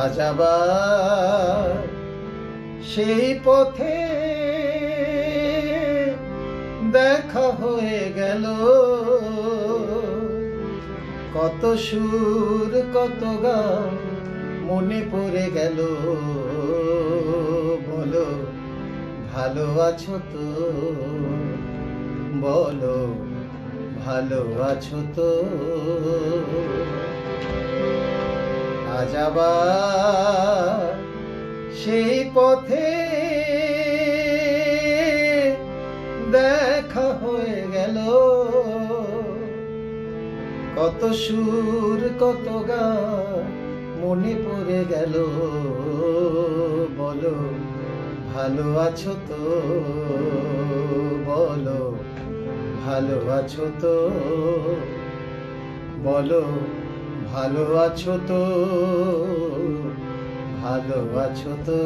আজ আবার সেই পথে দেখা হয়ে গেল। কত সুর কত গান মনে পড়ে গেল। বলো ভালো আছো তো, বলো ভালো আছো তো। আজ আবার সেই পথে দেখা হয়ে গেল। কত সুর কত গান মনে পড়ে গেল। বলো ভালো আছো তো, বলো ভালো আছো তো, বলো ভালো আছো তো, ভালো আছো তো।